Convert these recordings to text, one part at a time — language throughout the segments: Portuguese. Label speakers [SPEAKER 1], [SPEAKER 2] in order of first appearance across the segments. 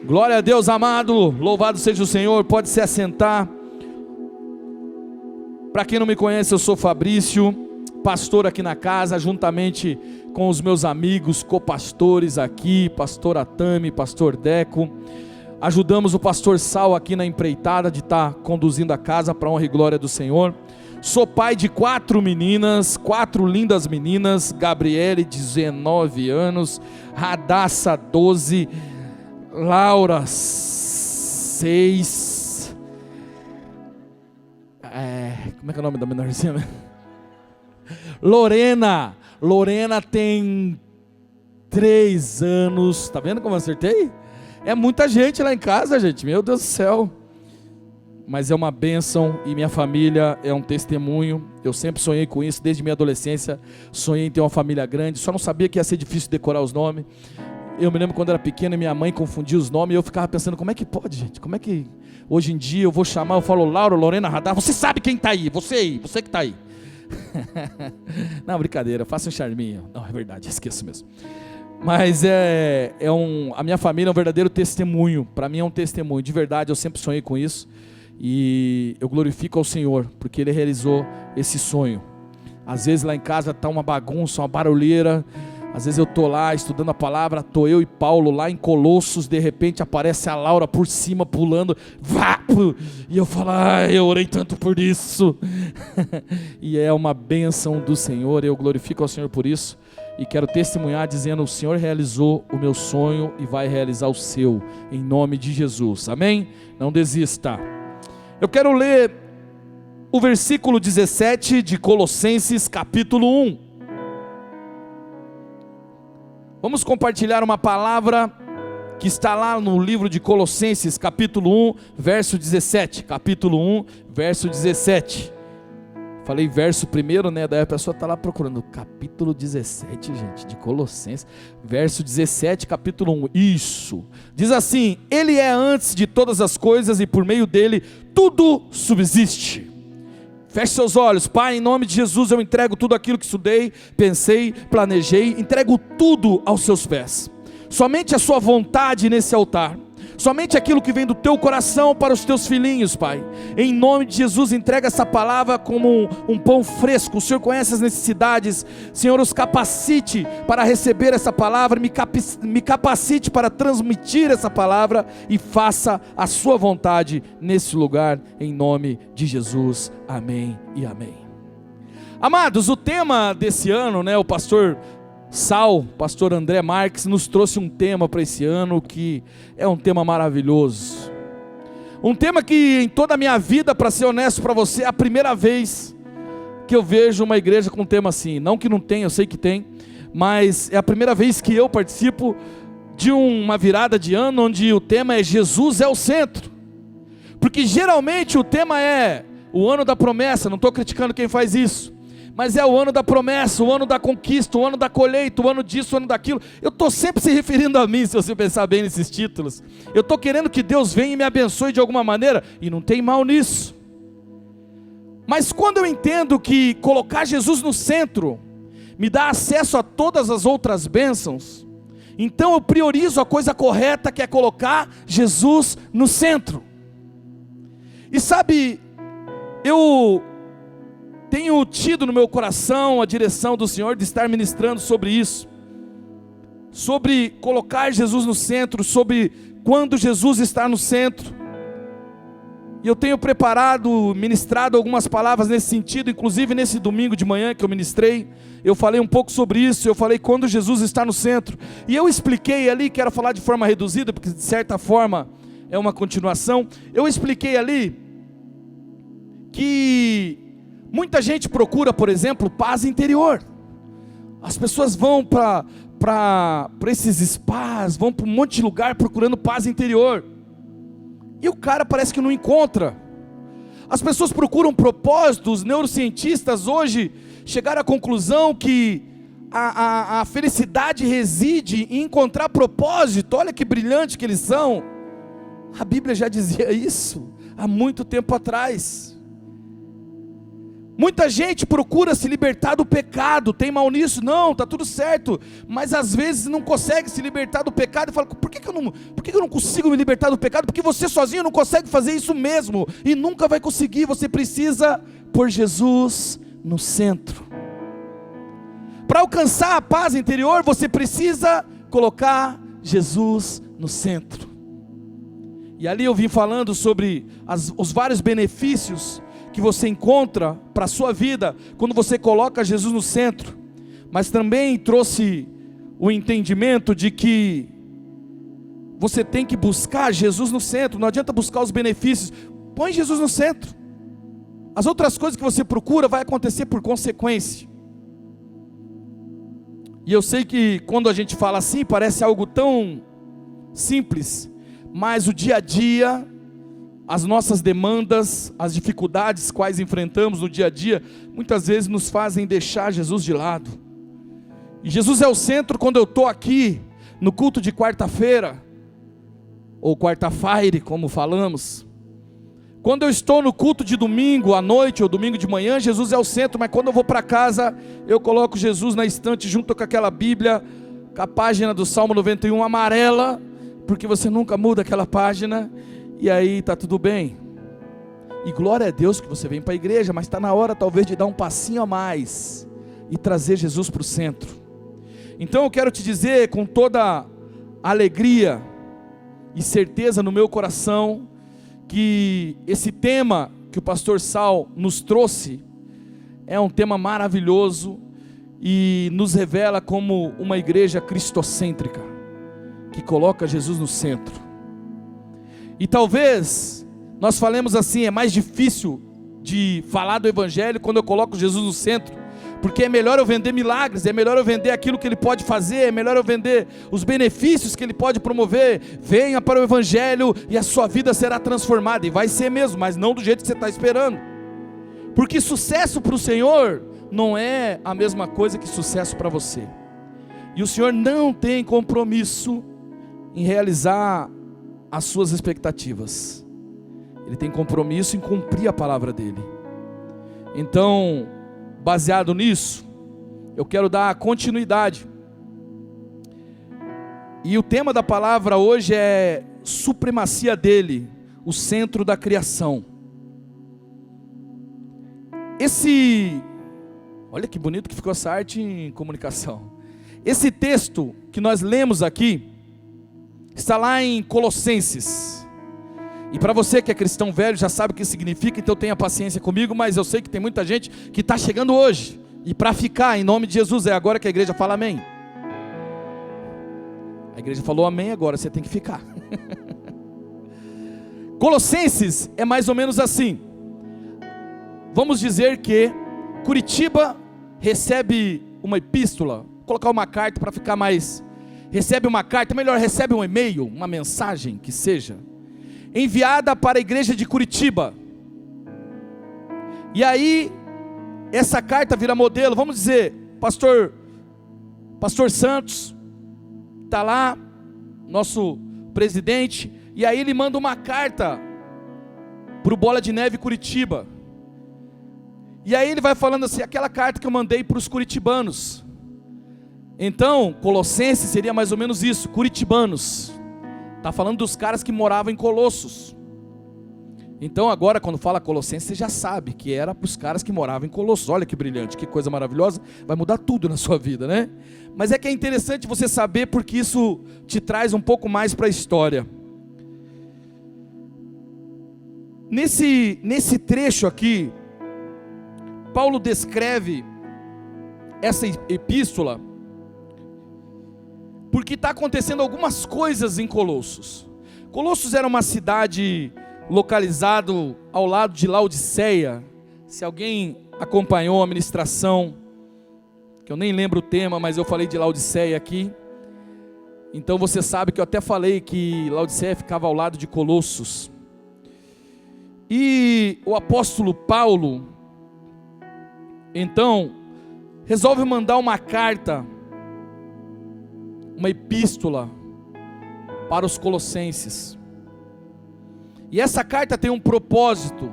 [SPEAKER 1] Glória a Deus, amado, louvado seja o Senhor. Pode se assentar. Para quem não me conhece, eu sou Fabrício, pastor aqui na casa, juntamente com os meus amigos, copastores aqui, pastor Atami, pastor Deco. Ajudamos o pastor Sal aqui na empreitada de estar conduzindo a casa para a honra e glória do Senhor. Sou pai de 4 meninas, 4 lindas meninas: Gabriele, 19 anos, Radassa, 12, Laura, 6, como é que é o nome da menorzinha? Lorena tem 3 anos, tá vendo como eu acertei? É muita gente lá em casa, gente, meu Deus do céu. Mas é uma bênção e minha família é um testemunho. Eu sempre sonhei com isso, desde minha adolescência. Sonhei em ter uma família grande, só não sabia que ia ser difícil decorar os nomes. Eu me lembro quando era pequeno e minha mãe confundia os nomes e eu ficava pensando, como é que pode, gente? Como é que hoje em dia eu vou chamar, eu falo Laura, Lorena, Radar, você sabe quem está aí, você que está aí. Não, brincadeira, faça um charminho. Não, é verdade, esqueço mesmo. Mas a minha família é um verdadeiro testemunho. Para mim é um testemunho, de verdade, eu sempre sonhei com isso. E eu glorifico ao Senhor, porque Ele realizou esse sonho. Às vezes lá em casa está uma bagunça, uma barulheira. Às vezes eu estou lá estudando a palavra, estou eu e Paulo lá em Colossos, de repente aparece a Laura por cima pulando, e eu falo, eu orei tanto por isso. E é uma bênção do Senhor, eu glorifico ao Senhor por isso. E quero testemunhar dizendo, o Senhor realizou o meu sonho e vai realizar o seu, em nome de Jesus, amém? Não desista. Eu quero ler o versículo 17 de Colossenses capítulo 1. Vamos compartilhar uma palavra que está lá no livro de Colossenses capítulo 1, verso 17. Capítulo 1, verso 17. Falei verso primeiro, né? Daí a pessoa está lá procurando. Capítulo 17, gente, de Colossenses. Verso 17, capítulo 1. Isso. Diz assim: Ele é antes de todas as coisas e por meio dele tudo subsiste. Feche seus olhos. Pai, em nome de Jesus eu entrego tudo aquilo que estudei, pensei, planejei. Entrego tudo aos seus pés. Somente a sua vontade nesse altar. Somente aquilo que vem do teu coração para os teus filhinhos, Pai. Em nome de Jesus, entrega essa palavra como um pão fresco. O Senhor conhece as necessidades. Senhor, os capacite para receber essa palavra. Me capacite para transmitir essa palavra. E faça a sua vontade nesse lugar. Em nome de Jesus. Amém e amém. Amados, o tema desse ano, né, o pastor André Marques nos trouxe um tema para esse ano que é um tema maravilhoso, um tema que em toda a minha vida, para ser honesto para você, é a primeira vez que eu vejo uma igreja com um tema assim. Não que não tenha, eu sei que tem, mas é a primeira vez que eu participo de uma virada de ano onde o tema é Jesus é o centro, porque geralmente o tema é o ano da promessa. Não estou criticando quem faz isso, mas é o ano da promessa, o ano da conquista, o ano da colheita, o ano disso, o ano daquilo. Eu estou sempre se referindo a mim, se você pensar bem nesses títulos. Eu estou querendo que Deus venha e me abençoe de alguma maneira, e não tem mal nisso. Mas quando eu entendo que colocar Jesus no centro me dá acesso a todas as outras bênçãos, então eu priorizo a coisa correta, que é colocar Jesus no centro. E sabe, eu tenho tido no meu coração a direção do Senhor de estar ministrando sobre isso, sobre colocar Jesus no centro, sobre quando Jesus está no centro. E eu tenho ministrado algumas palavras nesse sentido, inclusive nesse domingo de manhã que eu ministrei, eu falei um pouco sobre isso. Eu falei quando Jesus está no centro, e eu expliquei ali, quero falar de forma reduzida, porque de certa forma é uma continuação. Eu expliquei ali que muita gente procura, por exemplo, paz interior. As pessoas vão para esses spas, vão para um monte de lugar procurando paz interior, e o cara parece que não encontra. As pessoas procuram propósito. Os neurocientistas hoje chegaram à conclusão que a felicidade reside em encontrar propósito. Olha que brilhante que eles são. A Bíblia já dizia isso há muito tempo atrás. Muita gente procura se libertar do pecado, tem mal nisso? Não, está tudo certo, mas às vezes não consegue se libertar do pecado e fala, por que eu não consigo me libertar do pecado? Porque você sozinho não consegue fazer isso mesmo, e nunca vai conseguir. Você precisa pôr Jesus no centro. Para alcançar a paz interior, você precisa colocar Jesus no centro. E ali eu vim falando sobre os vários benefícios que você encontra para a sua vida quando você coloca Jesus no centro, mas também trouxe o entendimento de que você tem que buscar Jesus no centro. Não adianta buscar os benefícios, põe Jesus no centro. As outras coisas que você procura vai acontecer por consequência. E eu sei que quando a gente fala assim parece algo tão simples, mas o dia a dia, as nossas demandas, as dificuldades quais enfrentamos no dia a dia, muitas vezes nos fazem deixar Jesus de lado. E Jesus é o centro quando eu estou aqui, no culto de quarta-feira, ou quarta-feira, como falamos. Quando eu estou no culto de domingo à noite, ou domingo de manhã, Jesus é o centro, mas quando eu vou para casa, eu coloco Jesus na estante, junto com aquela Bíblia, com a página do Salmo 91 amarela, porque você nunca muda aquela página, e aí está tudo bem. E glória a Deus que você vem para a igreja, mas está na hora talvez de dar um passinho a mais e trazer Jesus para o centro. Então eu quero te dizer com toda alegria e certeza no meu coração, que esse tema que o pastor Sal nos trouxe é um tema maravilhoso e nos revela como uma igreja cristocêntrica, que coloca Jesus no centro. E talvez nós falemos assim, é mais difícil de falar do evangelho quando eu coloco Jesus no centro, porque é melhor eu vender milagres, é melhor eu vender aquilo que Ele pode fazer, é melhor eu vender os benefícios que Ele pode promover. Venha para o evangelho e a sua vida será transformada, e vai ser mesmo, mas não do jeito que você está esperando, porque sucesso para o Senhor não é a mesma coisa que sucesso para você, e o Senhor não tem compromisso em realizar as suas expectativas. Ele tem compromisso em cumprir a palavra dele. Então, baseado nisso, eu quero dar continuidade. E o tema da palavra hoje é supremacia dele, o centro da criação. Olha que bonito que ficou essa arte em comunicação. Esse texto que nós lemos aqui está lá em Colossenses, e para você que é cristão velho já sabe o que significa, então tenha paciência comigo, mas eu sei que tem muita gente que está chegando hoje, e para ficar, em nome de Jesus, é agora que a igreja fala amém. A igreja falou amém, agora você tem que ficar. Colossenses é mais ou menos assim. Vamos dizer que Curitiba recebe uma epístola, vou colocar uma carta para ficar mais... Recebe uma carta, melhor, recebe um e-mail, uma mensagem que seja, enviada para a igreja de Curitiba. E aí, essa carta vira modelo, vamos dizer, Pastor Santos, está lá, nosso presidente, e aí ele manda uma carta para o Bola de Neve Curitiba. E aí ele vai falando assim, aquela carta que eu mandei para os curitibanos. Então, Colossenses seria mais ou menos isso, curitibanos. Está falando dos caras que moravam em Colossos. Então agora quando fala Colossenses, você já sabe que era para os caras que moravam em Colossos. Olha que brilhante, que coisa maravilhosa, vai mudar tudo na sua vida, né? Mas é que é interessante você saber, porque isso te traz um pouco mais para a história. Nesse trecho aqui, Paulo descreve essa epístola, porque está acontecendo algumas coisas em Colossos. Colossos era uma cidade localizada ao lado de Laodiceia. Se alguém acompanhou a ministração, que eu nem lembro o tema, mas eu falei de Laodiceia aqui, então você sabe que eu até falei que Laodiceia ficava ao lado de Colossos. E o apóstolo Paulo, então, resolve mandar uma carta, uma epístola para os colossenses. E essa carta tem um propósito.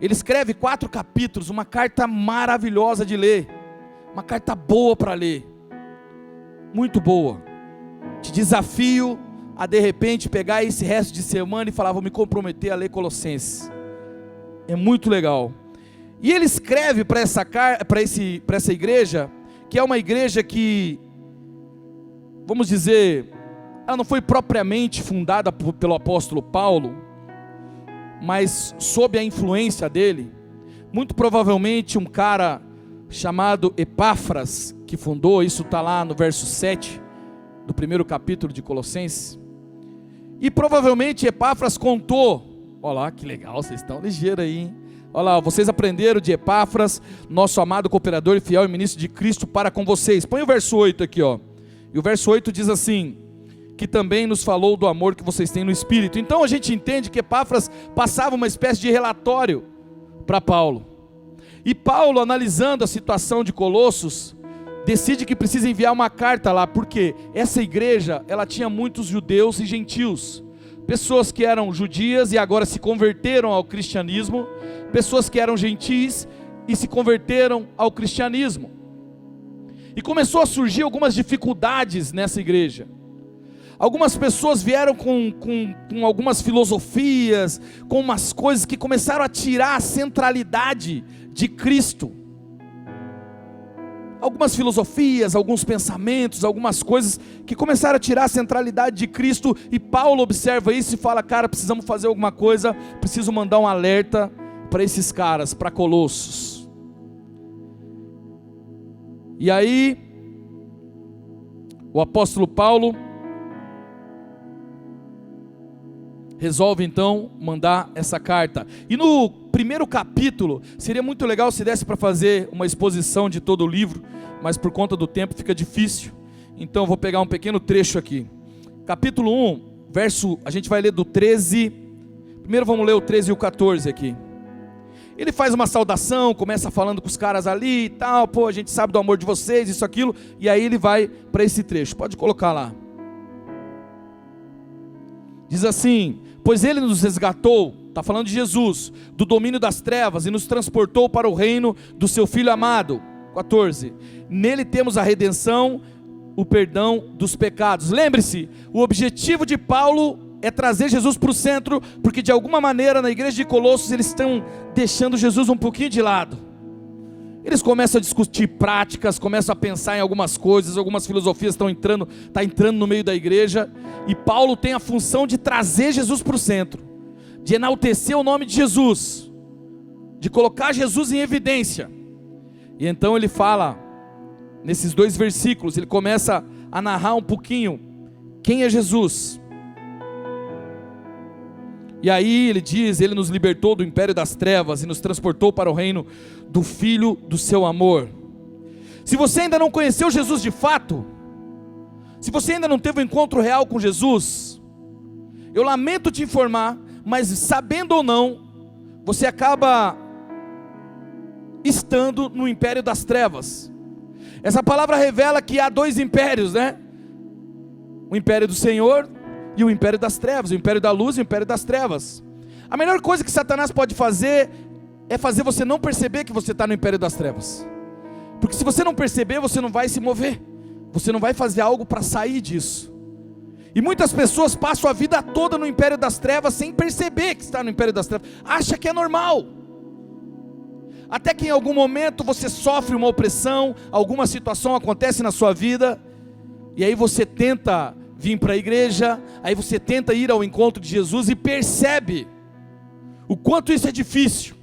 [SPEAKER 1] Ele escreve 4 capítulos, uma carta maravilhosa de ler, uma carta boa para ler, muito boa. Te desafio a de repente pegar esse resto de semana e falar, vou me comprometer a ler Colossenses. É muito legal. E ele escreve para essa igreja, que é uma igreja que, vamos dizer, ela não foi propriamente fundada pelo apóstolo Paulo, mas sob a influência dele. Muito provavelmente um cara chamado Epáfras, que fundou, isso está lá no verso 7, do primeiro capítulo de Colossenses. E provavelmente Epáfras contou, olha lá que legal, vocês estão ligeiros aí, hein? Olha lá, vocês aprenderam de Epáfras, nosso amado cooperador e fiel e ministro de Cristo para com vocês. Põe o verso 8 aqui, ó. E o verso 8 diz assim, que também nos falou do amor que vocês têm no Espírito. Então a gente entende que Epáfras passava uma espécie de relatório para Paulo. E Paulo, analisando a situação de Colossos, decide que precisa enviar uma carta lá, porque essa igreja, ela tinha muitos judeus e gentios. Pessoas que eram judias e agora se converteram ao cristianismo, pessoas que eram gentis e se converteram ao cristianismo. E começou a surgir algumas dificuldades nessa igreja. Algumas pessoas vieram com algumas filosofias, com umas coisas que começaram a tirar a centralidade de Cristo. Algumas filosofias, alguns pensamentos, algumas coisas que começaram a tirar a centralidade de Cristo, e Paulo observa isso e fala, cara, precisamos fazer alguma coisa, preciso mandar um alerta para esses caras, para Colossos. E aí, o apóstolo Paulo resolve então mandar essa carta. E no primeiro capítulo, seria muito legal se desse para fazer uma exposição de todo o livro, mas por conta do tempo fica difícil, então eu vou pegar um pequeno trecho aqui. Capítulo 1, a gente vai ler do 13, primeiro vamos ler o 13 e o 14 aqui. Ele faz uma saudação, começa falando com os caras ali e tal, pô, a gente sabe do amor de vocês, isso, aquilo, e aí ele vai para esse trecho, pode colocar lá. Diz assim, pois ele nos resgatou, está falando de Jesus, do domínio das trevas e nos transportou para o reino do seu Filho amado. 14, nele temos a redenção, o perdão dos pecados. Lembre-se, o objetivo de Paulo é trazer Jesus para o centro, porque de alguma maneira na igreja de Colossos eles estão deixando Jesus um pouquinho de lado. Eles começam a discutir práticas, começam a pensar em algumas coisas, algumas filosofias estão entrando no meio da igreja, e Paulo tem a função de trazer Jesus para o centro, de enaltecer o nome de Jesus, de colocar Jesus em evidência. E então ele fala, nesses 2 versículos, ele começa a narrar um pouquinho quem é Jesus. E aí ele diz, ele nos libertou do império das trevas e nos transportou para o reino do Filho do seu amor. Se você ainda não conheceu Jesus de fato, se você ainda não teve um encontro real com Jesus, eu lamento te informar, mas sabendo ou não, você acaba estando no império das trevas. Essa palavra revela que há 2 impérios, né? O império do Senhor e o império das trevas, o império da luz e o império das trevas. A melhor coisa que Satanás pode fazer é fazer você não perceber que você está no império das trevas, porque se você não perceber, você não vai se mover, você não vai fazer algo para sair disso. E muitas pessoas passam a vida toda no império das trevas sem perceber que está no império das trevas, acha que é normal, até que em algum momento você sofre uma opressão, alguma situação acontece na sua vida, e aí você tenta vir para a igreja, aí você tenta ir ao encontro de Jesus e percebe o quanto isso é difícil.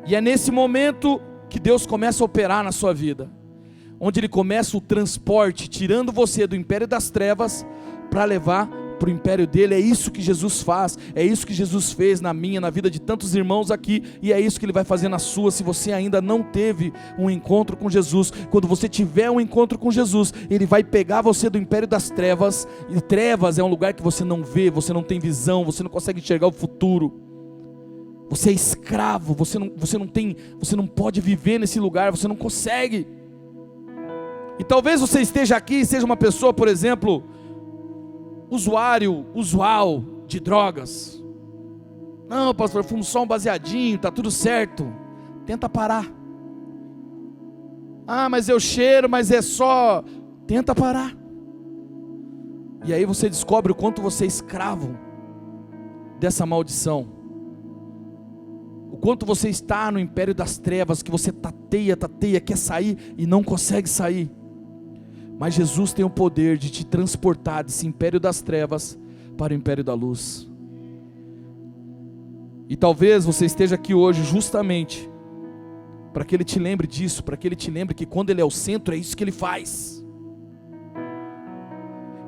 [SPEAKER 1] E é nesse momento que Deus começa a operar na sua vida, onde Ele começa o transporte, tirando você do império das trevas, para levar para o império dele. É isso que Jesus faz, é isso que Jesus fez na minha, na vida de tantos irmãos aqui, e é isso que Ele vai fazer na sua, se você ainda não teve um encontro com Jesus. Quando você tiver um encontro com Jesus, Ele vai pegar você do império das trevas, e trevas é um lugar que você não vê, você não tem visão, você não consegue enxergar o futuro, você é escravo, você não pode viver nesse lugar, você não consegue. E talvez você esteja aqui e seja uma pessoa, por exemplo, usual de drogas, Não, pastor, eu fumo só um baseadinho, está tudo certo. Tenta parar. Ah, mas eu cheiro, mas é só... Tenta parar. E aí você descobre o quanto você é escravo dessa maldição. O quanto você está no império das trevas, que você tateia, quer sair e não consegue sair. Mas Jesus tem o poder de te transportar desse império das trevas para o império da luz. E talvez você esteja aqui hoje justamente para que Ele te lembre disso, para que Ele te lembre que quando Ele é o centro, é isso que Ele faz.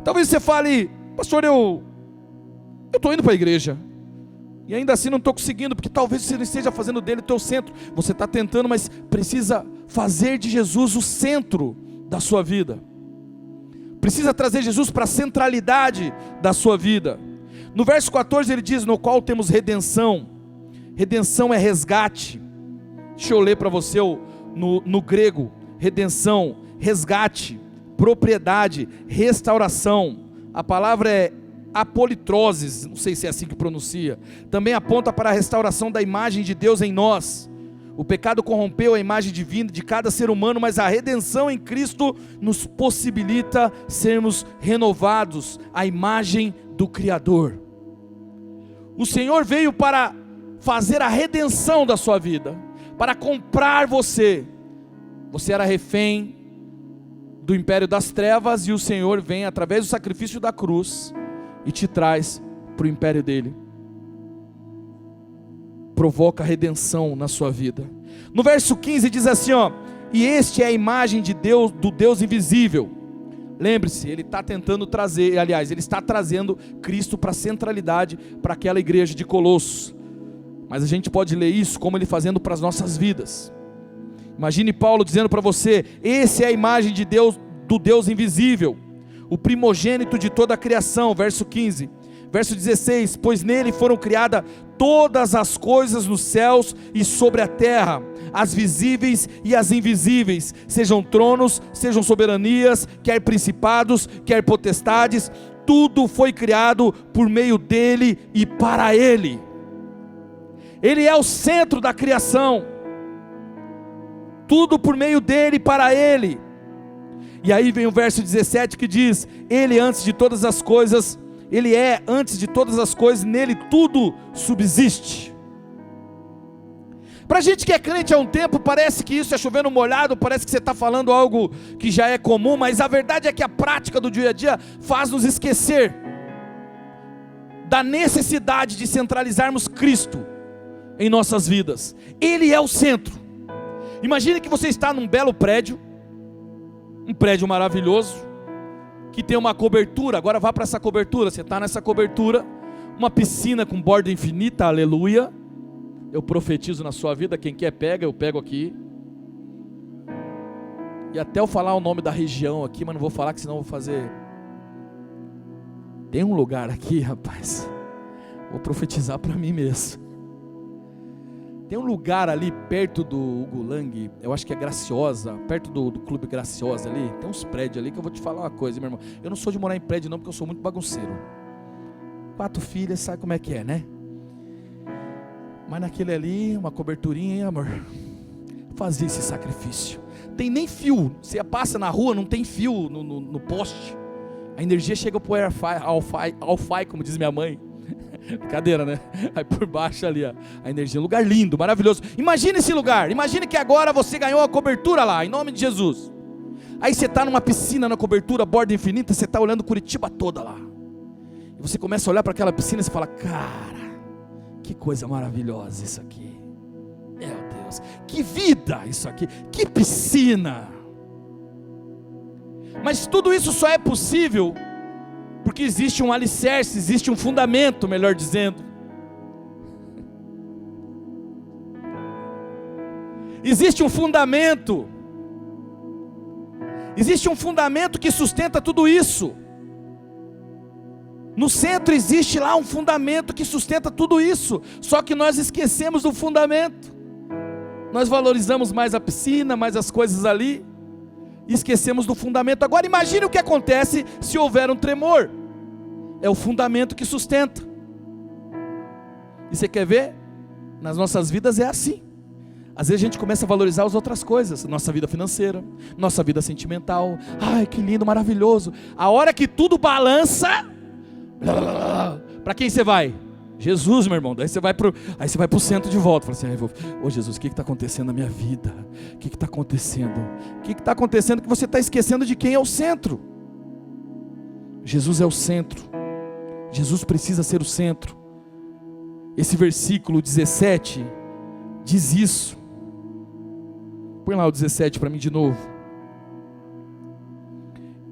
[SPEAKER 1] Talvez você fale, pastor, eu estou indo para a igreja, e ainda assim não estou conseguindo, porque talvez você não esteja fazendo dele o teu centro. Você está tentando, mas precisa fazer de Jesus o centro da sua vida. Precisa trazer Jesus para a centralidade da sua vida. No verso 14 ele diz, no qual temos redenção. Redenção é resgate. Deixa eu ler para você no grego. Redenção, resgate, propriedade, restauração. A palavra é apolitroses, não sei se é assim que pronuncia. Também aponta para a restauração da imagem de Deus em nós. O pecado corrompeu a imagem divina de cada ser humano, mas a redenção em Cristo nos possibilita sermos renovados à imagem do Criador. O Senhor veio para fazer a redenção da sua vida, para comprar você. Você era refém do império das trevas, e o Senhor vem através do sacrifício da cruz e te traz para o império dele. Provoca redenção na sua vida. No verso 15 diz assim, e este é a imagem de Deus, do Deus invisível. Lembre-se, ele está tentando trazer, aliás, ele está trazendo Cristo para a centralidade, para aquela igreja de Colossos. Mas a gente pode ler isso como ele fazendo para as nossas vidas. Imagine Paulo dizendo para você, esse é a imagem de Deus, do Deus invisível, o primogênito de toda a criação, verso 15. Verso 16, pois nele foram criadas todas as coisas nos céus e sobre a terra, as visíveis e as invisíveis, sejam tronos, sejam soberanias, quer principados, quer potestades, tudo foi criado por meio dele e para ele. Ele é o centro da criação, tudo por meio dele e para ele. E aí vem o verso 17 que diz, ele antes de todas as coisas, ele é antes de todas as coisas, nele tudo subsiste. Para a gente que é crente há um tempo, parece que isso é chovendo molhado, parece que você está falando algo que já é comum, mas a verdade é que a prática do dia a dia faz nos esquecer da necessidade de centralizarmos Cristo em nossas vidas. Ele é o centro. Imagine que você está num belo prédio, um prédio maravilhoso, que tem uma cobertura. Agora vá para essa cobertura, você está nessa cobertura, uma piscina com borda infinita, aleluia. Eu profetizo na sua vida, quem quer pega, eu pego aqui. E até eu falar o nome da região aqui, mas não vou falar, que senão eu vou fazer. Tem um lugar aqui, rapaz, vou profetizar para mim mesmo. Tem um lugar ali perto do Hugo Lang, eu acho que é Graciosa, perto do Clube Graciosa ali, tem uns prédios ali que eu vou te falar uma coisa, meu irmão. Eu não sou de morar em prédio não, porque eu sou muito bagunceiro. 4 filhas, sabe como é que é, né? Mas naquele ali, uma coberturinha, hein, amor? Fazia esse sacrifício. Tem nem fio, você passa na rua, não tem fio no poste. A energia chega pro Wi-Fi, como diz minha mãe. Brincadeira, né? Aí por baixo ali, a energia, um lugar lindo, maravilhoso. Imagine esse lugar, imagine que agora você ganhou a cobertura lá, em nome de Jesus. Aí você está numa piscina na cobertura, borda infinita, você está olhando Curitiba toda lá. E você começa a olhar para aquela piscina e você fala, cara, que coisa maravilhosa isso aqui. Meu Deus, que vida isso aqui, que piscina. Mas tudo isso só é possível porque existe um alicerce, existe um fundamento, melhor dizendo. Existe um fundamento. Existe um fundamento que sustenta tudo isso. No centro existe lá um fundamento que sustenta tudo isso. Só que nós esquecemos do fundamento. Nós valorizamos mais a piscina, mais as coisas ali, e esquecemos do fundamento. Agora imagine o que acontece se houver um tremor. É o fundamento que sustenta. E você quer ver? Nas nossas vidas é assim. Às vezes a gente começa a valorizar as outras coisas, nossa vida financeira, nossa vida sentimental. Ai, que lindo, maravilhoso. A hora que tudo balança, para quem você vai? Jesus, meu irmão. Daí você vai pro centro de volta. Fala assim, ô Jesus, o que está acontecendo na minha vida? O que está acontecendo? O que está acontecendo que você está esquecendo de quem é o centro? Jesus é o centro. Jesus precisa ser o centro. Esse versículo 17 diz isso. Põe lá o 17 para mim de novo.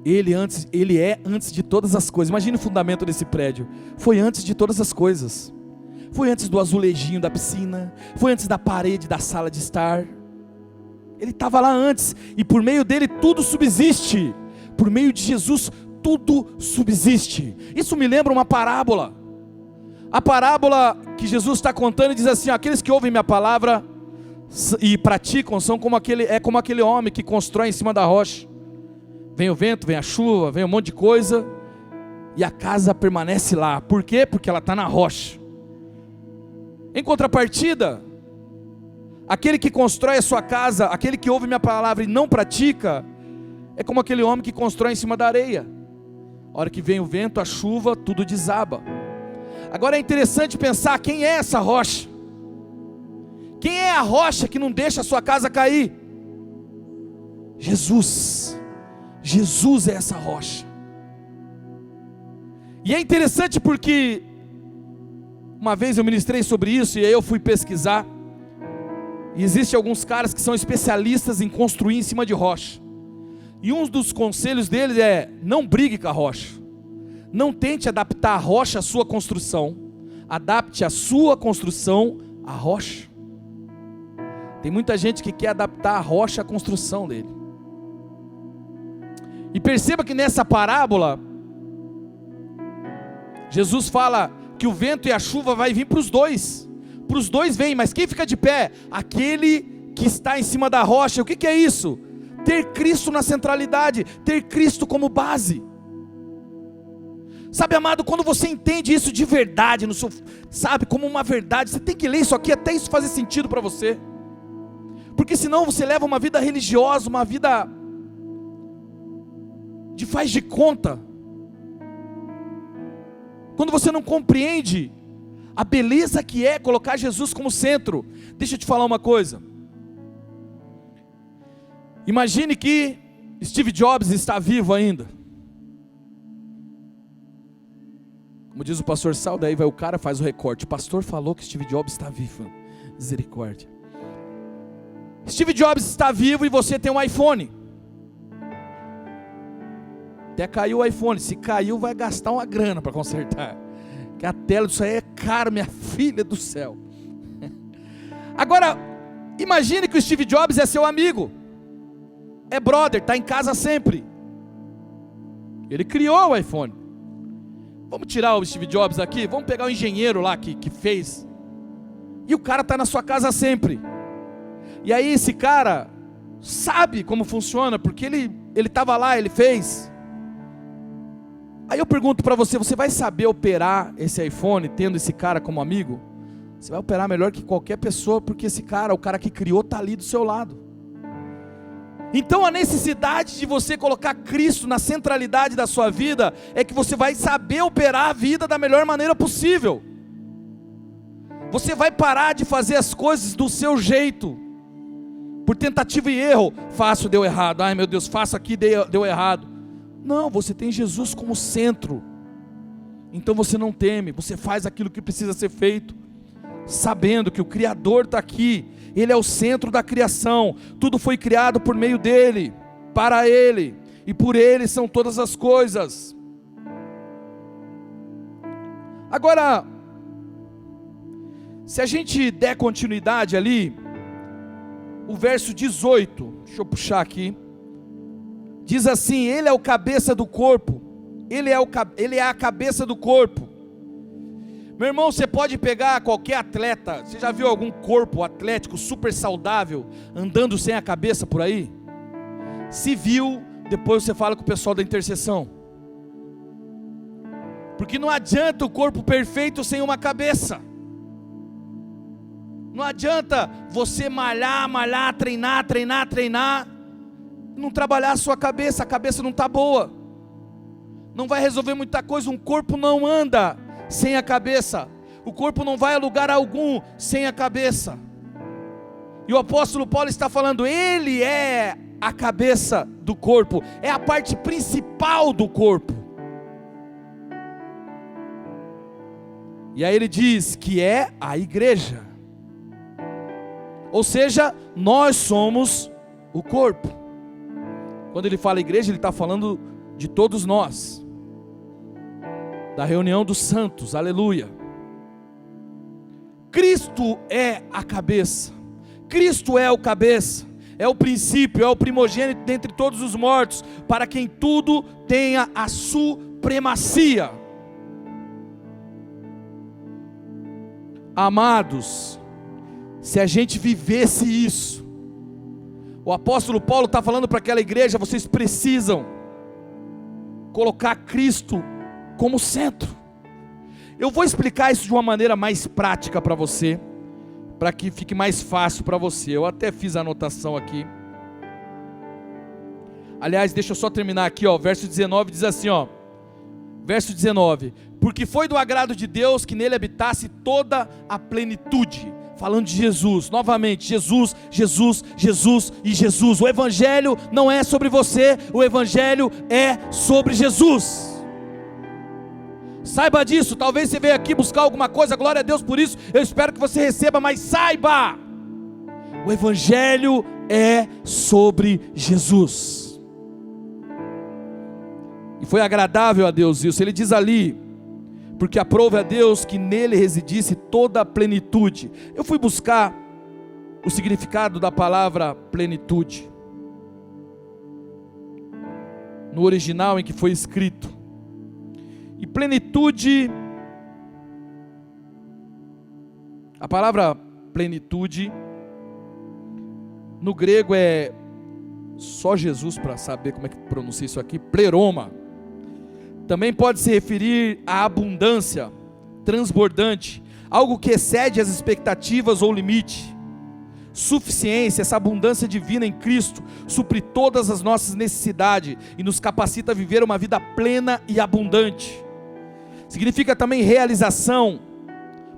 [SPEAKER 1] Ele é antes de todas as coisas. Imagine o fundamento desse prédio. Foi antes de todas as coisas. Foi antes do azulejinho da piscina. Foi antes da parede da sala de estar. Ele estava lá antes. E por meio dele tudo subsiste. Por meio de Jesus tudo subsiste. Isso me lembra uma parábola. A parábola que Jesus está contando diz assim: aqueles que ouvem minha palavra e praticam são como aquele homem que constrói em cima da rocha. Vem o vento, vem a chuva, vem um monte de coisa, e a casa permanece lá. Por quê? Porque ela está na rocha. Em contrapartida, aquele que constrói a sua casa, aquele que ouve minha palavra e não pratica, é como aquele homem que constrói em cima da areia. A hora que vem o vento, a chuva, tudo desaba. Agora é interessante pensar, quem é essa rocha? Quem é a rocha que não deixa a sua casa cair? Jesus. Jesus é essa rocha. E é interessante porque uma vez eu ministrei sobre isso e aí eu fui pesquisar. E existem alguns caras que são especialistas em construir em cima de rocha. E um dos conselhos deles é: não brigue com a rocha. Não tente adaptar a rocha à sua construção. Adapte a sua construção à rocha. Tem muita gente que quer adaptar a rocha à construção dele. E perceba que nessa parábola, Jesus fala que o vento e a chuva vai vir para os dois. Para os dois vem, mas quem fica de pé? Aquele que está em cima da rocha. O que é isso? Ter Cristo na centralidade, ter Cristo como base. Sabe, amado, quando você entende isso de verdade, sabe, como uma verdade, você tem que ler isso aqui até isso fazer sentido para você. Porque senão você leva uma vida religiosa, uma vida de faz de conta. Quando você não compreende a beleza que é colocar Jesus como centro. Deixa eu te falar uma coisa. Imagine que Steve Jobs está vivo ainda. Como diz o pastor Sal, daí vai o cara, faz o recorte. O pastor falou que Steve Jobs está vivo. Misericórdia. Steve Jobs está vivo e você tem um iPhone. Até caiu o iPhone. Se caiu, vai gastar uma grana para consertar. Que a tela disso aí é caro, minha filha do céu. Agora, imagine que o Steve Jobs é seu amigo. É brother, está em casa sempre. Ele criou o iPhone. Vamos tirar o Steve Jobs aqui? Vamos pegar o engenheiro lá que fez. E o cara está na sua casa sempre. E aí esse cara sabe como funciona, porque ele estava lá, ele fez. Aí eu pergunto para você, você vai saber operar esse iPhone tendo esse cara como amigo? Você vai operar melhor que qualquer pessoa, porque esse cara, o cara que criou, está ali do seu lado. Então a necessidade de você colocar Cristo na centralidade da sua vida, é que você vai saber operar a vida da melhor maneira possível. Você vai parar de fazer as coisas do seu jeito, por tentativa e erro. Faço, deu errado, ai meu Deus, faço aqui, deu errado. Não, você tem Jesus como centro. Então você não teme, você faz aquilo que precisa ser feito, sabendo que o Criador está aqui. Ele é o centro da criação. Tudo foi criado por meio dele, para ele, e por ele são todas as coisas. Agora, se a gente der continuidade ali, o verso 18, deixa eu puxar aqui, diz assim: ele é o cabeça do corpo, ele é a cabeça do corpo. Meu irmão, você pode pegar qualquer atleta. Você já viu algum corpo atlético super saudável andando sem a cabeça por aí? Se viu, depois você fala com o pessoal da intercessão. Porque não adianta o corpo perfeito sem uma cabeça. Não adianta você malhar, treinar, não trabalhar a sua cabeça, a cabeça não está boa, não vai resolver muita coisa. Um corpo não anda sem a cabeça, o corpo não vai a lugar algum sem a cabeça. E o apóstolo Paulo está falando, ele é a cabeça do corpo, é a parte principal do corpo. E aí ele diz que é a igreja, ou seja, nós somos o corpo. Quando ele fala igreja, ele está falando de todos nós, da reunião dos santos, aleluia. Cristo é a cabeça, Cristo é o cabeça, é o princípio, é o primogênito dentre todos os mortos, para quem tudo tenha a supremacia. Amados, se a gente vivesse isso, o apóstolo Paulo está falando para aquela igreja, vocês precisam colocar Cristo como centro. Eu vou explicar isso de uma maneira mais prática para você, para que fique mais fácil para você. Eu até fiz a anotação aqui. Aliás, deixa eu só terminar aqui, ó, verso 19 diz assim, ó, verso 19: porque foi do agrado de Deus que nele habitasse toda a plenitude. Falando de Jesus, novamente, Jesus, Jesus, Jesus e Jesus. O evangelho não é sobre você, o evangelho é sobre Jesus. Saiba disso. Talvez você veja aqui buscar alguma coisa, glória a Deus por isso, eu espero que você receba, mas saiba, o evangelho é sobre Jesus. E foi agradável a Deus isso. Ele diz ali, porque aprove a Deus que nele residisse toda a plenitude. Eu fui buscar o significado da palavra plenitude no original em que foi escrito. E plenitude, a palavra plenitude no grego é, só Jesus para saber como é que pronuncia isso aqui, pleroma. Também pode se referir à abundância, transbordante, algo que excede as expectativas ou limite. Suficiência, essa abundância divina em Cristo, supre todas as nossas necessidades e nos capacita a viver uma vida plena e abundante. Significa também realização,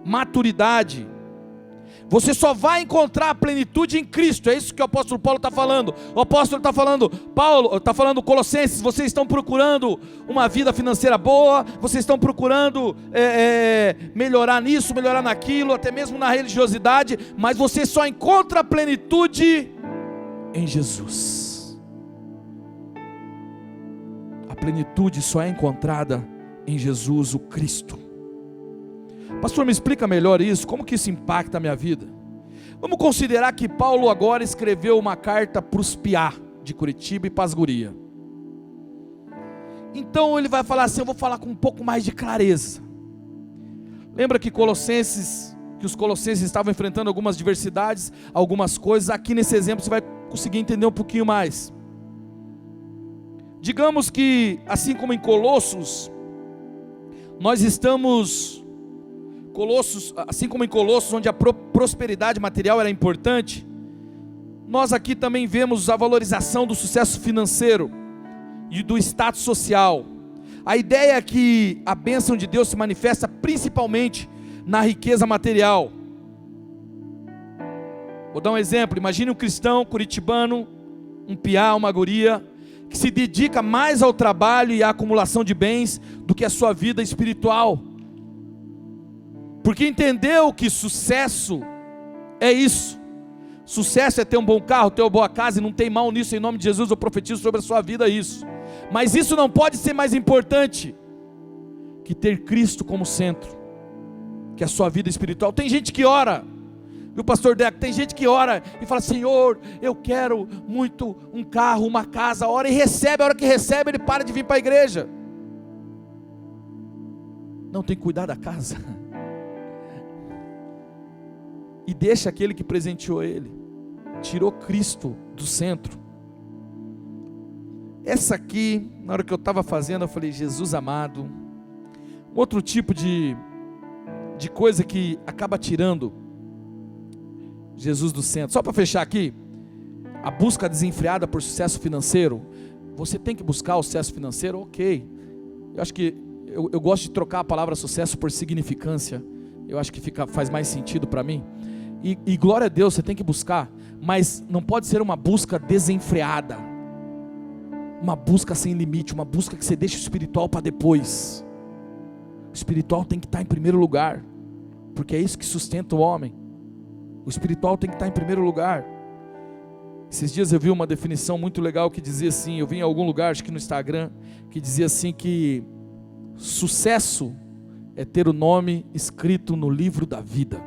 [SPEAKER 1] maturidade. Você só vai encontrar a plenitude em Cristo. É isso que o apóstolo Paulo está falando. O apóstolo está falando, Paulo está falando, Colossenses, vocês estão procurando uma vida financeira boa, vocês estão procurando melhorar nisso, melhorar naquilo, até mesmo na religiosidade, mas você só encontra a plenitude em Jesus. A plenitude só é encontrada em Jesus, o Cristo. Pastor, me explica melhor isso, como que isso impacta a minha vida? Vamos considerar que Paulo agora escreveu uma carta para os Piá de Curitiba e Pasguria. Então ele vai falar assim, eu vou falar com um pouco mais de clareza. Lembra que os colossenses estavam enfrentando algumas diversidades, algumas coisas. Aqui nesse exemplo você vai conseguir entender um pouquinho mais. Digamos que, assim como em Colossos, nós estamos... assim como em Colossos, onde a prosperidade material era importante, nós aqui também vemos a valorização do sucesso financeiro e do status social. A ideia é que a bênção de Deus se manifesta principalmente na riqueza material. Vou dar um exemplo, imagine um cristão curitibano, um piá, uma guria, que se dedica mais ao trabalho e à acumulação de bens do que a sua vida espiritual. Porque entendeu que sucesso é isso. Sucesso é ter um bom carro, ter uma boa casa, e não tem mal nisso, em nome de Jesus eu profetizo sobre a sua vida isso. Mas isso não pode ser mais importante que ter Cristo como centro, que a sua vida espiritual. Tem gente que ora, viu, pastor Deco? Tem gente que ora e fala, Senhor, eu quero muito um carro, uma casa, ora e recebe, a hora que recebe ele para de vir para a igreja. Não tem que cuidar da casa. E deixa aquele que presenteou ele, tirou Cristo do centro. Essa aqui, na hora que eu estava fazendo, eu falei, Jesus amado, outro tipo de coisa que acaba tirando Jesus do centro. Só para fechar aqui, a busca desenfreada por sucesso financeiro, você tem que buscar o sucesso financeiro, ok. Eu acho que, eu gosto de trocar a palavra sucesso por significância, eu acho que faz mais sentido para mim, e glória a Deus, você tem que buscar, mas não pode ser uma busca desenfreada, uma busca sem limite, uma busca que você deixa o espiritual para depois. O espiritual tem que estar em primeiro lugar, porque é isso que sustenta o homem. O espiritual tem que estar em primeiro lugar. Esses dias eu vi uma definição muito legal que dizia assim, eu vi em algum lugar, acho que no Instagram, que dizia assim que sucesso é ter o nome escrito no livro da vida.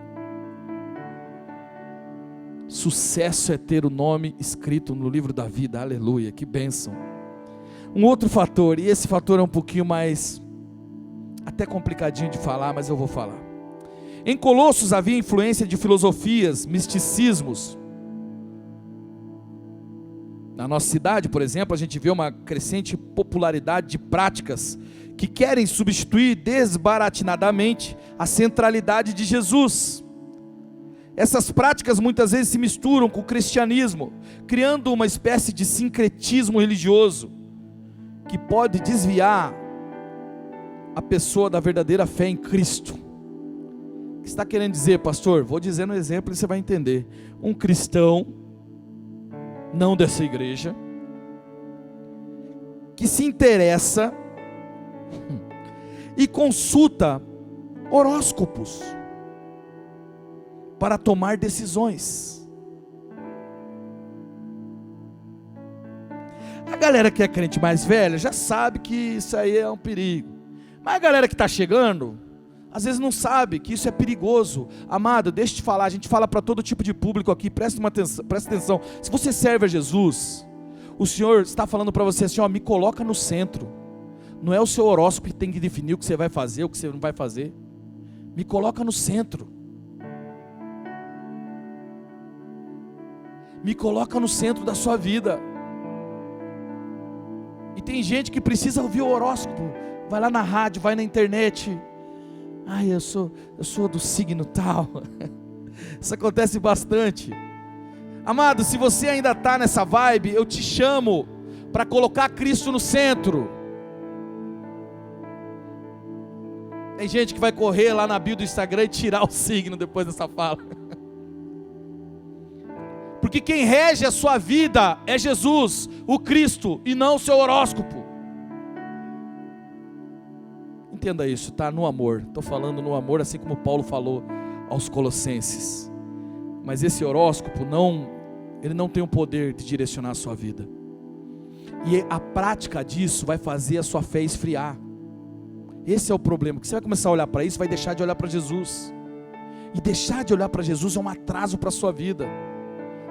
[SPEAKER 1] Sucesso é ter o nome escrito no livro da vida, aleluia, que bênção. Um outro fator, e esse fator é um pouquinho mais, até complicadinho de falar, mas eu vou falar. Em Colossos havia influência de filosofias, misticismos. Na nossa cidade, por exemplo, a gente vê uma crescente popularidade de práticas que querem substituir desbaratinadamente a centralidade de Jesus. Essas práticas muitas vezes se misturam com o cristianismo, criando uma espécie de sincretismo religioso, que pode desviar a pessoa da verdadeira fé em Cristo. O que está querendo dizer, pastor? Vou dizer no exemplo e você vai entender. Um cristão, não dessa igreja, que se interessa e consulta horóscopos para tomar decisões. A galera que é crente mais velha já sabe que isso aí é um perigo, mas a galera que está chegando às vezes não sabe que isso é perigoso. Amado, deixa eu te falar, a gente fala para todo tipo de público aqui, presta atenção. Se você serve a Jesus, o Senhor está falando para você assim, ó, me coloca no centro. Não é o seu horóscopo que tem que definir o que você vai fazer, o que você não vai fazer. Me coloca no centro. Me coloca no centro da sua vida. E tem gente que precisa ouvir o horóscopo, vai lá na rádio, vai na internet. Ai, eu sou do signo tal. Isso acontece bastante. Amado, se você ainda está nessa vibe, eu te chamo para colocar Cristo no centro. Tem gente que vai correr lá na bio do Instagram e tirar o signo depois dessa fala. Porque quem rege a sua vida é Jesus, o Cristo, e não o seu horóscopo. Entenda isso, tá? No amor, estou falando no amor, assim como Paulo falou aos Colossenses. Mas esse horóscopo ele não tem o poder de direcionar a sua vida. E a prática disso vai fazer a sua fé esfriar. Esse é o problema, que você vai começar a olhar para isso, vai deixar de olhar para Jesus. E deixar de olhar para Jesus é um atraso para a sua vida.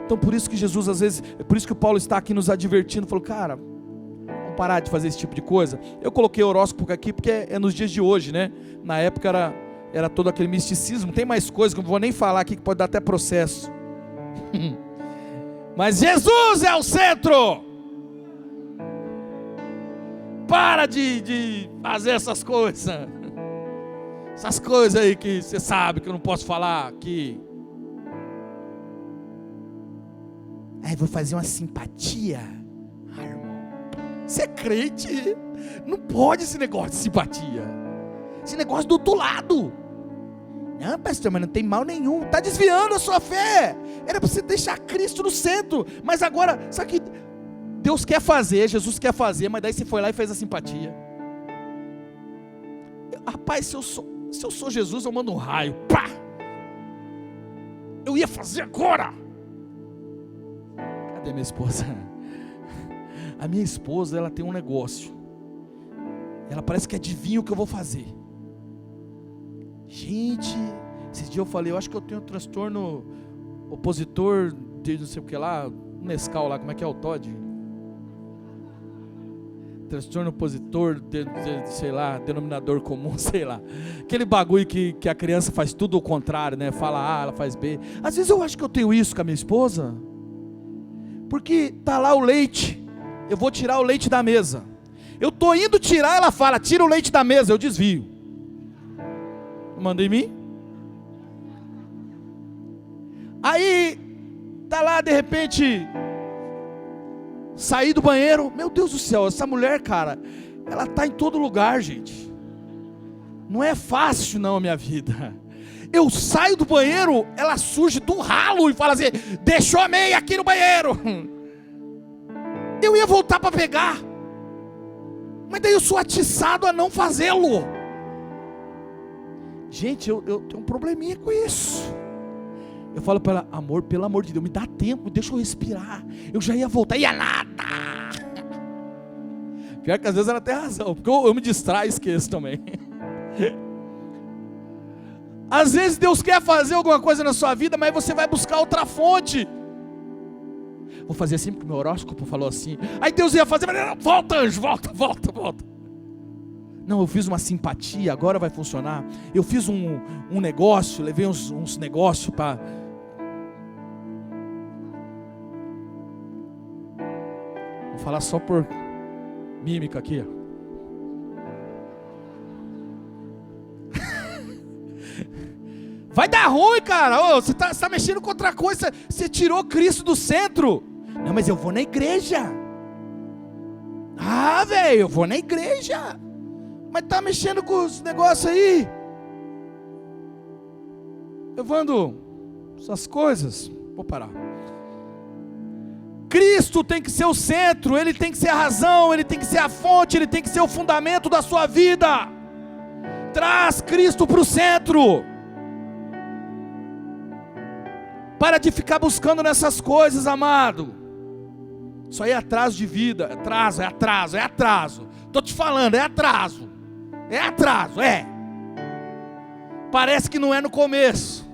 [SPEAKER 1] Então por isso que Jesus às vezes, por isso que o Paulo está aqui nos advertindo, falou, cara, vamos parar de fazer esse tipo de coisa. Eu coloquei horóscopo aqui porque é nos dias de hoje, né? Na época era todo aquele misticismo. Tem mais coisas que eu não vou nem falar aqui, que pode dar até processo. Mas Jesus é o centro. Para de fazer essas coisas. Essas coisas aí que você sabe que eu não posso falar aqui. Aí vou fazer uma simpatia. Ah, irmão, você é crente? Não pode esse negócio de simpatia. Esse negócio do outro lado. Não, pastor, mas não tem mal nenhum. Está desviando a sua fé. Era para você deixar Cristo no centro. Mas agora, sabe que Deus quer fazer, Jesus quer fazer, mas daí você foi lá e fez a simpatia. Rapaz, se eu sou Jesus, eu mando um raio. Pá! Eu ia fazer agora. Cadê minha esposa? A minha esposa, ela tem um negócio. Ela parece que adivinha o que eu vou fazer. Gente, esse dia eu falei, eu acho que eu tenho um transtorno opositor de não sei o que lá, Nescau lá, como é que é o Todd? Transtorno opositor, sei lá, denominador comum, sei lá. Aquele bagulho que a criança faz tudo ao contrário, né? Fala A, ela faz B. Às vezes eu acho que eu tenho isso com a minha esposa. Porque tá lá o leite. Eu vou tirar o leite da mesa. Eu tô indo tirar, ela fala, tira o leite da mesa, eu desvio. Manda em mim. Aí, tá lá de repente, saí do banheiro, meu Deus do céu, essa mulher, cara, ela tá em todo lugar, gente. Não é fácil não a minha vida. Eu saio do banheiro, ela surge do ralo e fala assim: deixou a meia aqui no banheiro. Eu ia voltar para pegar, mas daí eu sou atiçado a não fazê-lo. Gente, eu tenho um probleminha com isso. Eu falo para ela: amor, pelo amor de Deus, me dá tempo, deixa eu respirar. Eu já ia voltar, ia nada. Pior que às vezes ela tem razão, porque eu me distraio e esqueço também. Às vezes Deus quer fazer alguma coisa na sua vida, mas você vai buscar outra fonte. Vou fazer assim porque o meu horóscopo falou assim. Aí Deus ia fazer, mas não, volta anjo, volta. Não, eu fiz uma simpatia, agora vai funcionar. Eu fiz um negócio, levei uns negócios para... Vou falar só por mímica aqui, ó. Vai dar ruim, cara. Você tá mexendo com outra coisa. Você tirou Cristo do centro. Não, mas eu vou na igreja. Ah, velho, eu vou na igreja. Mas tá mexendo com os negócios aí, levando essas coisas. Vou parar. Cristo tem que ser o centro. Ele tem que ser a razão. Ele tem que ser a fonte. Ele tem que ser o fundamento da sua vida. Traz Cristo para o centro. Para de ficar buscando nessas coisas, amado. Isso aí é atraso de vida. É atraso. Estou te falando, é atraso. Parece que não é no começo,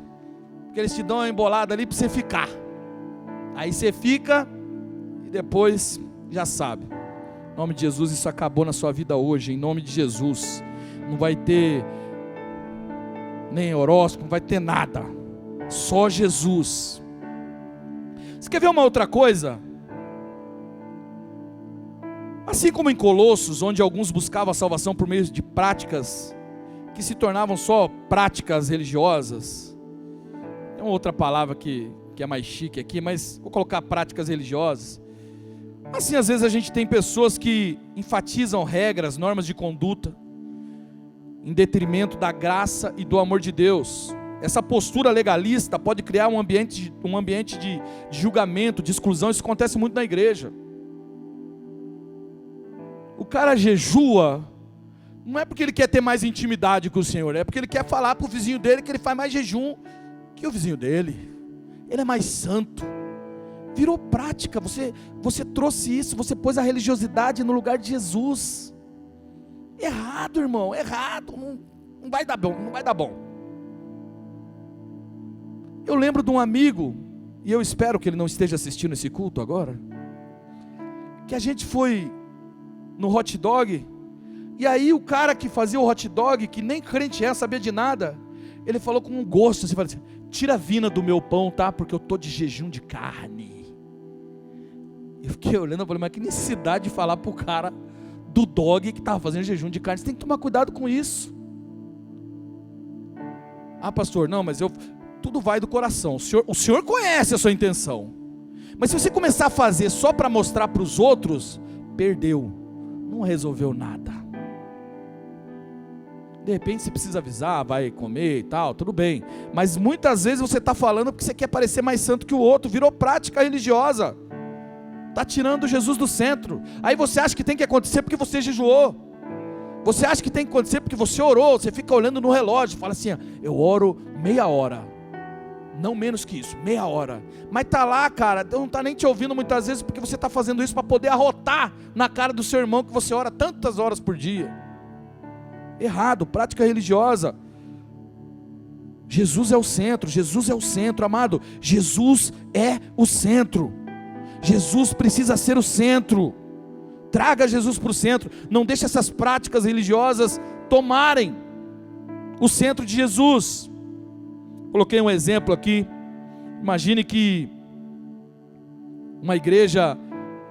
[SPEAKER 1] porque eles te dão uma embolada ali para você ficar. Aí você fica e depois já sabe. Em nome de Jesus, isso acabou na sua vida hoje. Em nome de Jesus. Não vai ter nem horóscopo, não vai ter nada. Só Jesus. Você quer ver uma outra coisa? Assim como em Colossos, onde alguns buscavam a salvação por meio de práticas que se tornavam só práticas religiosas. Tem uma outra palavra que é mais chique aqui, mas vou colocar práticas religiosas. Assim, às vezes a gente tem pessoas que enfatizam regras, normas de conduta, em detrimento da graça e do amor de Deus. Essa postura legalista pode criar um ambiente de julgamento, de exclusão. Isso acontece muito na igreja. O cara jejua, não é porque ele quer ter mais intimidade com o Senhor, é porque ele quer falar para o vizinho dele que ele faz mais jejum que o vizinho dele. Ele é mais santo. Virou prática, você trouxe isso, você pôs a religiosidade no lugar de Jesus. Errado, irmão, errado, não vai dar bom. Eu lembro de um amigo, e eu espero que ele não esteja assistindo esse culto agora, que a gente foi no hot dog, e aí o cara que fazia o hot dog, que nem crente sabia de nada, ele falou com um gosto, assim, tira a vina do meu pão, tá? Porque eu estou de jejum de carne. Eu fiquei olhando e falei: mas que necessidade de falar para o cara do dog que estava fazendo jejum de carne? Você tem que tomar cuidado com isso. Ah, pastor, não, mas tudo vai do coração. O senhor conhece a sua intenção. Mas se você começar a fazer só para mostrar para os outros, perdeu. Não resolveu nada. De repente você precisa avisar, vai comer e tal, tudo bem. Mas muitas vezes você está falando porque você quer parecer mais santo que o outro. Virou prática religiosa. Está tirando Jesus do centro. Aí você acha que tem que acontecer porque você jejuou. Você acha que tem que acontecer porque você orou. Você fica olhando no relógio, fala assim: eu oro meia hora. Não menos que isso, meia hora. Mas está lá, cara, Deus não está nem te ouvindo muitas vezes, porque você está fazendo isso para poder arrotar na cara do seu irmão que você ora tantas horas por dia. Errado, prática religiosa. Jesus é o centro, amado. Jesus é o centro. Jesus precisa ser o centro. Traga Jesus para o centro. Não deixe essas práticas religiosas tomarem o centro de Jesus. Coloquei um exemplo aqui. Imagine que uma igreja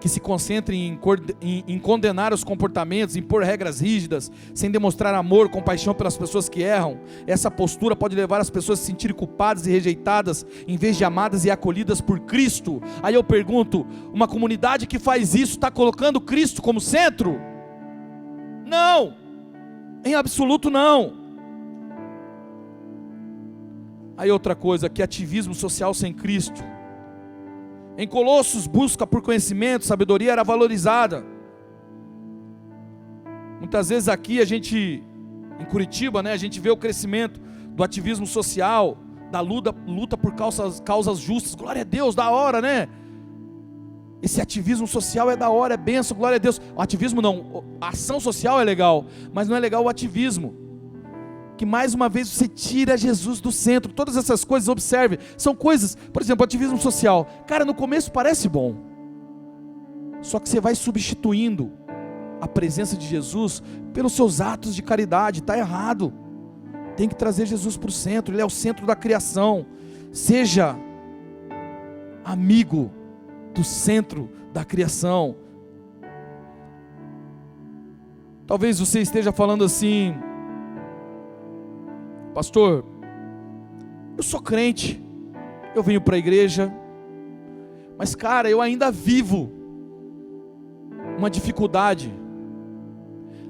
[SPEAKER 1] que se concentre em condenar os comportamentos, impor regras rígidas, sem demonstrar amor, compaixão pelas pessoas que erram. Essa postura pode levar as pessoas a se sentirem culpadas e rejeitadas, em vez de amadas e acolhidas por Cristo. Aí eu pergunto, uma comunidade que faz isso está colocando Cristo como centro? Não, em absoluto não. Aí outra coisa, que ativismo social sem Cristo. Em Colossos, busca por conhecimento, sabedoria era valorizada. Muitas vezes aqui em Curitiba, a gente vê o crescimento do ativismo social, da luta por causas justas. Glória a Deus, da hora, né? Esse ativismo social é da hora, é benção, glória a Deus. O ativismo não, a ação social é legal, mas não é legal o ativismo. Que mais uma vez você tira Jesus do centro. Todas essas coisas, observe, são coisas, por exemplo, ativismo social. Cara, no começo parece bom, só que você vai substituindo a presença de Jesus pelos seus atos de caridade. Está errado. Tem que trazer Jesus para o centro. Ele é o centro da criação. Seja amigo do centro da criação. Talvez você esteja falando assim: pastor, eu sou crente, eu venho para a igreja, mas cara, eu ainda vivo uma dificuldade,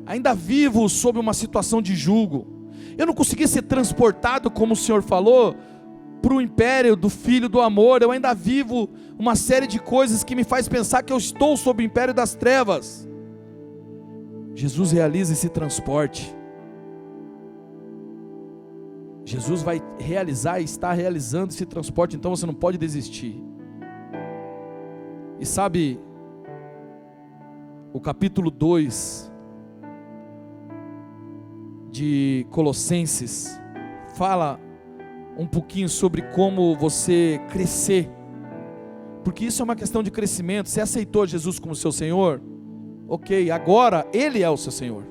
[SPEAKER 1] ainda vivo sob uma situação de jugo. Eu não consegui ser transportado, como o Senhor falou, para o império do Filho do amor. Eu ainda vivo uma série de coisas que me faz pensar que eu estou sob o império das trevas. Jesus realiza esse transporte. Jesus vai realizar e está realizando esse transporte, então você não pode desistir. E sabe, o capítulo 2 de Colossenses fala um pouquinho sobre como você crescer, porque isso é uma questão de crescimento. Você aceitou Jesus como seu Senhor? Ok, agora Ele é o seu Senhor,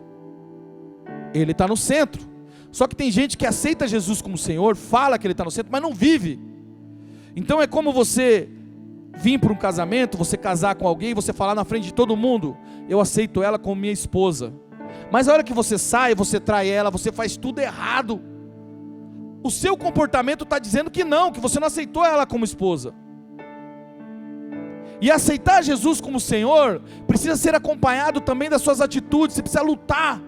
[SPEAKER 1] Ele está no centro. Só que tem gente que aceita Jesus como Senhor, fala que Ele está no centro, mas não vive. Então é como você vir para um casamento, você casar com alguém, você falar na frente de todo mundo: eu aceito ela como minha esposa. Mas a hora que você sai, você trai ela, você faz tudo errado. O seu comportamento está dizendo que não, que você não aceitou ela como esposa. E aceitar Jesus como Senhor precisa ser acompanhado também das suas atitudes. Você precisa lutar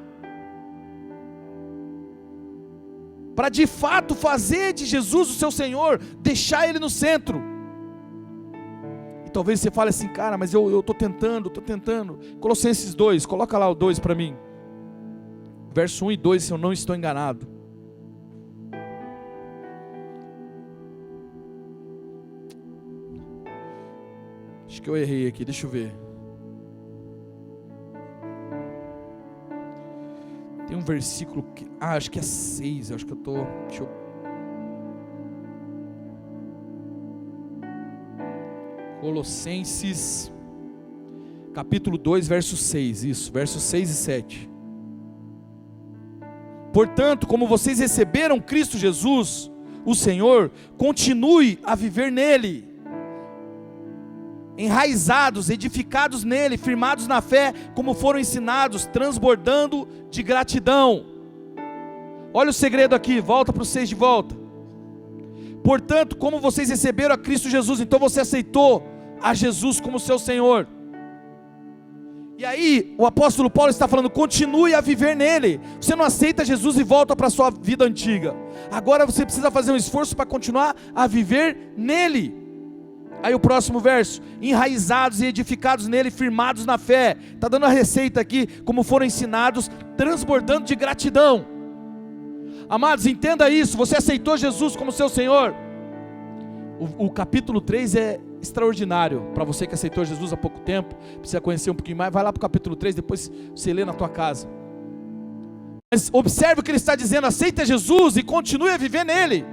[SPEAKER 1] para de fato fazer de Jesus o seu Senhor, deixar Ele no centro. E talvez você fale assim: cara, mas eu estou tentando. Colossenses 2, coloca lá o 2 para mim, verso 1 e 2, se eu não estou enganado. Acho que eu errei aqui, deixa eu ver. Tem um versículo que, acho que é 6, acho que eu estou, Colossenses, capítulo 2, verso 6, isso, versos 6 e 7. Portanto, como vocês receberam Cristo Jesus, o Senhor, continue a viver nele, enraizados, edificados nele, firmados na fé, como foram ensinados, transbordando de gratidão. Olha o segredo aqui, volta para o 6 de volta. Portanto, como vocês receberam a Cristo Jesus, então você aceitou a Jesus como seu Senhor. E aí, o apóstolo Paulo está falando: continue a viver nele. Você não aceita Jesus e volta para a sua vida antiga. Agora você precisa fazer um esforço para continuar a viver nele. Aí o próximo verso: enraizados e edificados nele, firmados na fé. Está dando a receita aqui, como foram ensinados, transbordando de gratidão. Amados, entenda isso. Você aceitou Jesus como seu Senhor. O capítulo 3 é extraordinário. Para você que aceitou Jesus há pouco tempo, precisa conhecer um pouquinho mais, vai lá para o capítulo 3, depois você lê na tua casa. Mas observe o que ele está dizendo: aceita Jesus e continue a viver nele.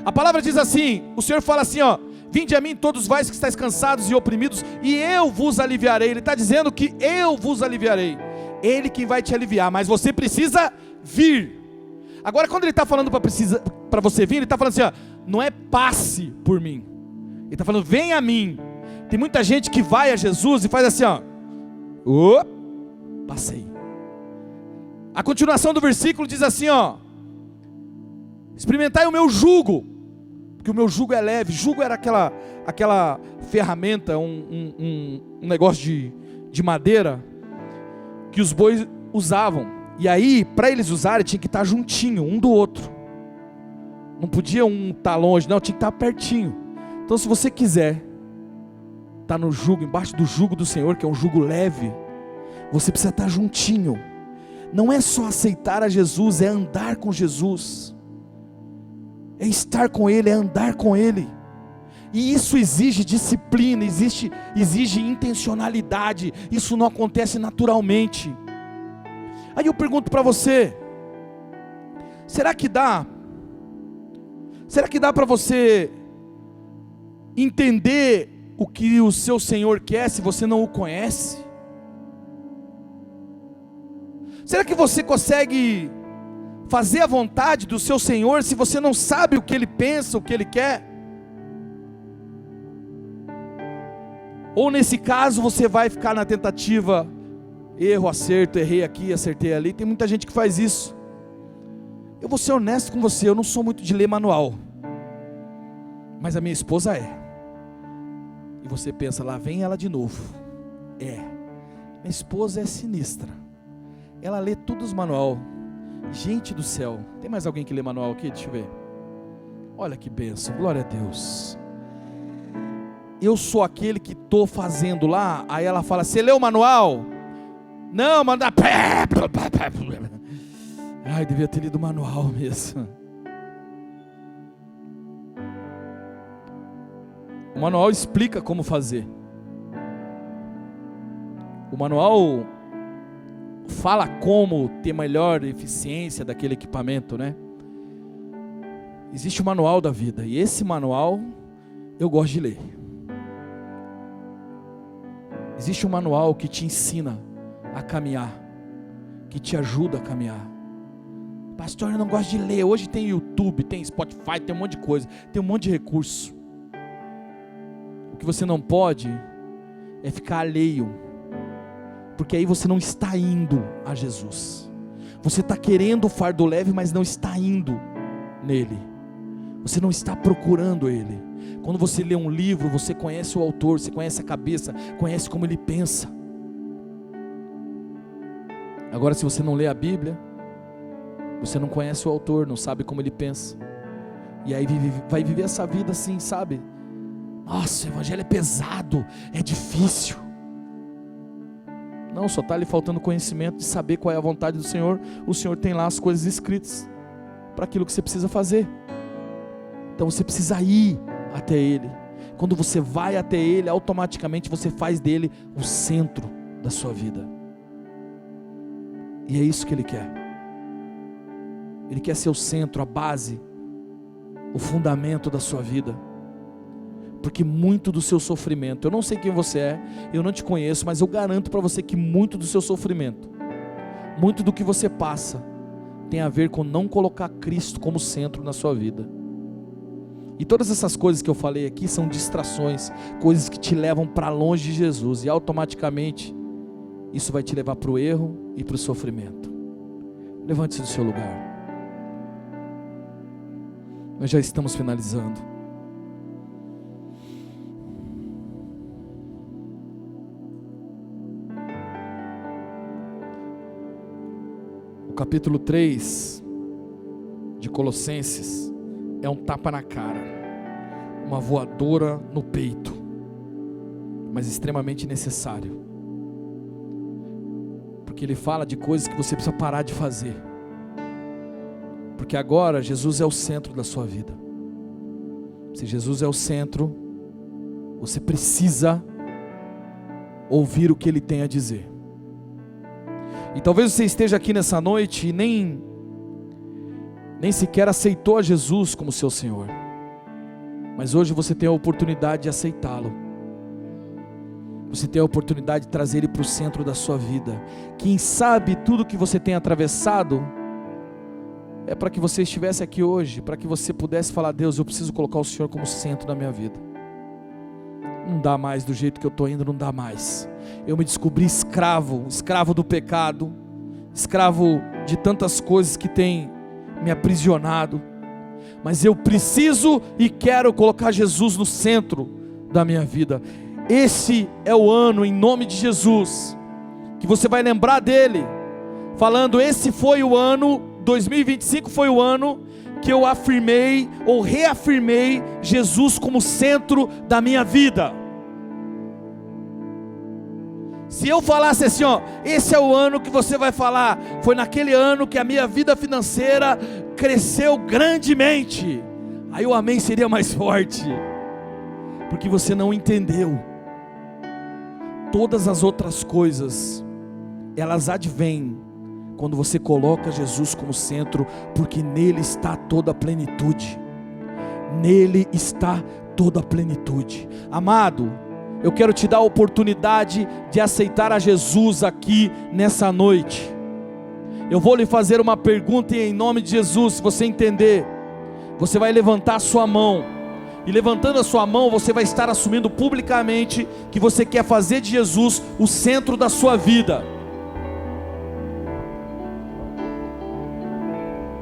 [SPEAKER 1] A palavra diz assim, o Senhor fala assim, ó: vinde a mim todos vós que estáis cansados e oprimidos, e eu vos aliviarei. Ele está dizendo que eu vos aliviarei. Ele que vai te aliviar, mas você precisa vir. Agora, quando ele está falando para você vir, ele está falando assim, ó: não é passe por mim. Ele está falando: vem a mim. Tem muita gente que vai a Jesus e faz assim, ó. Passei. A continuação do versículo diz assim, ó. Experimentai o meu jugo, porque o meu jugo é leve. Jugo era aquela ferramenta, um negócio de madeira que os bois usavam. E aí, para eles usarem, tinha que estar juntinho, um do outro. Não podia um estar longe, não, tinha que estar pertinho. Então, se você quiser estar no jugo, embaixo do jugo do Senhor, que é um jugo leve, você precisa estar juntinho. Não é só aceitar a Jesus, é andar com Jesus. É estar com Ele, é andar com Ele. E isso exige disciplina, exige intencionalidade. Isso não acontece naturalmente. Aí eu pergunto para você, será que dá para você entender o que o seu Senhor quer se você não o conhece? Será que você consegue fazer a vontade do seu Senhor se você não sabe o que Ele pensa, o que Ele quer? Ou nesse caso você vai ficar na tentativa, erro, acerto, errei aqui, acertei ali. Tem muita gente que faz isso. Eu vou ser honesto com você, eu não sou muito de ler manual, mas a minha esposa é. E você pensa, lá vem ela de novo. Minha esposa é sinistra. Ela lê tudo os manual. Gente do céu, tem mais alguém que lê manual aqui? Deixa eu ver. Olha que bênção, glória a Deus. Eu sou aquele que estou fazendo lá, aí ela fala, você leu o manual? Não, manda. Ai, devia ter lido o manual mesmo. O manual explica como fazer. O manual fala como ter melhor eficiência daquele equipamento, né? Existe o manual da vida, e esse manual eu gosto de ler. Existe um manual que te ensina a caminhar, que te ajuda a caminhar. Pastor, eu não gosto de ler. Hoje tem YouTube, tem Spotify, tem um monte de coisa, tem um monte de recurso. O que você não pode é ficar alheio, porque aí você não está indo a Jesus. Você está querendo o fardo leve, mas não está indo nele. Você não está procurando Ele. Quando você lê um livro, você conhece o autor, você conhece a cabeça, conhece como ele pensa. Agora, se você não lê a Bíblia, você não conhece o autor, não sabe como ele pensa. E aí vai viver essa vida assim, sabe? Nossa, o evangelho é pesado, é difícil. Não, só está lhe faltando conhecimento de saber qual é a vontade do Senhor. O Senhor tem lá as coisas escritas para aquilo que você precisa fazer. Então você precisa ir até Ele. Quando você vai até Ele, automaticamente você faz dele o centro da sua vida. E é isso que Ele quer. Ele quer ser o centro, a base, o fundamento da sua vida. Porque muito do seu sofrimento, eu não sei quem você é, eu não te conheço, mas eu garanto para você que muito do seu sofrimento, muito do que você passa, tem a ver com não colocar Cristo como centro na sua vida. E todas essas coisas que eu falei aqui são distrações, coisas que te levam para longe de Jesus, e automaticamente isso vai te levar para o erro e para o sofrimento. Levante-se do seu lugar. Nós já estamos finalizando. O capítulo 3 de Colossenses é um tapa na cara, uma voadora no peito, mas extremamente necessário, porque ele fala de coisas que você precisa parar de fazer, porque agora Jesus é o centro da sua vida. Se Jesus é o centro, você precisa ouvir o que Ele tem a dizer. E talvez você esteja aqui nessa noite e nem sequer aceitou a Jesus como seu Senhor, mas hoje você tem a oportunidade de aceitá-lo. Você tem a oportunidade de trazer Ele para o centro da sua vida. Quem sabe tudo que você tem atravessado é para que você estivesse aqui hoje, para que você pudesse falar: Deus, eu preciso colocar o Senhor como centro da minha vida. Não dá mais, do jeito que eu estou indo, não dá mais. Eu me descobri escravo do pecado, escravo de tantas coisas que têm me aprisionado, mas eu preciso e quero colocar Jesus no centro da minha vida. Esse é o ano, em nome de Jesus, que você vai lembrar dele, falando: esse foi o ano, 2025 foi o ano que eu afirmei ou reafirmei Jesus como centro da minha vida. Se eu falasse assim, esse é o ano que você vai falar, foi naquele ano que a minha vida financeira cresceu grandemente, aí o amém seria mais forte, porque você não entendeu. Todas as outras coisas, elas advêm quando você coloca Jesus como centro, porque nele está toda a plenitude. Nele está toda a plenitude. Amado, eu quero te dar a oportunidade de aceitar a Jesus aqui nessa noite. Eu vou lhe fazer uma pergunta e em nome de Jesus, se você entender, você vai levantar a sua mão. E levantando a sua mão, você vai estar assumindo publicamente que você quer fazer de Jesus o centro da sua vida.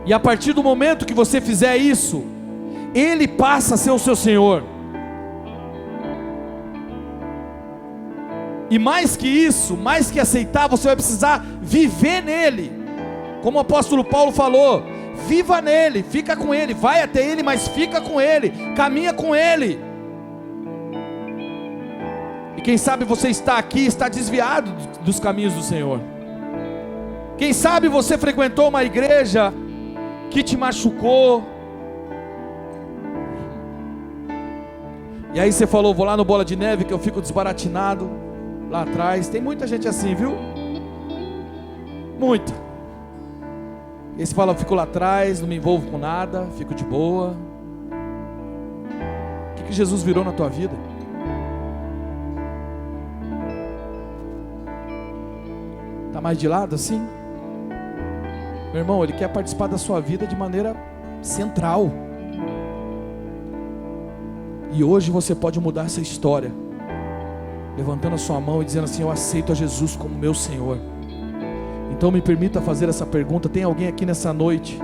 [SPEAKER 1] E a partir do momento que você fizer isso, Ele passa a ser o seu Senhor. E mais que isso, mais que aceitar, você vai precisar viver nele. Como o apóstolo Paulo falou: viva nele, fica com ele, vai até ele, mas fica com ele, caminha com ele. E quem sabe você está aqui, está desviado dos caminhos do Senhor. Quem sabe você frequentou uma igreja que te machucou, e aí você falou: vou lá no Bola de Neve que eu fico desbaratinado lá atrás. Tem muita gente assim, viu? Muita. E aí você fala: eu fico lá atrás, não me envolvo com nada, fico de boa. O que Jesus virou na tua vida? Está mais de lado assim? Meu irmão, Ele quer participar da sua vida de maneira central. E hoje você pode mudar essa história, levantando a sua mão e dizendo assim: eu aceito a Jesus como meu Senhor. Então me permita fazer essa pergunta: tem alguém aqui nessa noite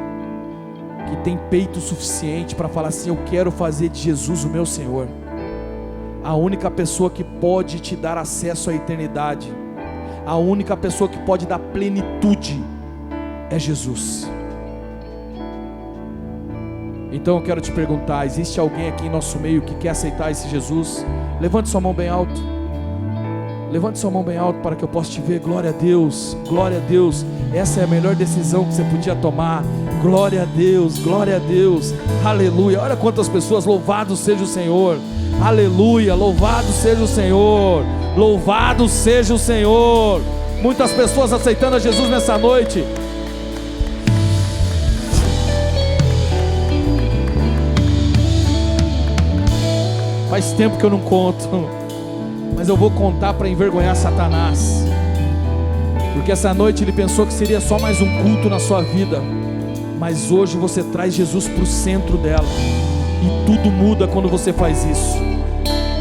[SPEAKER 1] que tem peito suficiente para falar assim: eu quero fazer de Jesus o meu Senhor? A única pessoa que pode te dar acesso à eternidade, a única pessoa que pode dar plenitude é Jesus. Então eu quero te perguntar: existe alguém aqui em nosso meio que quer aceitar esse Jesus? Levante sua mão bem alto. Levante sua mão bem alto para que eu possa te ver. Glória a Deus, glória a Deus. Essa é a melhor decisão que você podia tomar. Glória a Deus, glória a Deus. Aleluia. Olha quantas pessoas. Louvado seja o Senhor. Aleluia, louvado seja o Senhor. Louvado seja o Senhor. Muitas pessoas aceitando a Jesus nessa noite. Faz tempo que eu não conto, mas eu vou contar para envergonhar Satanás, porque essa noite ele pensou que seria só mais um culto na sua vida, mas hoje você traz Jesus para o centro dela, e tudo muda quando você faz isso.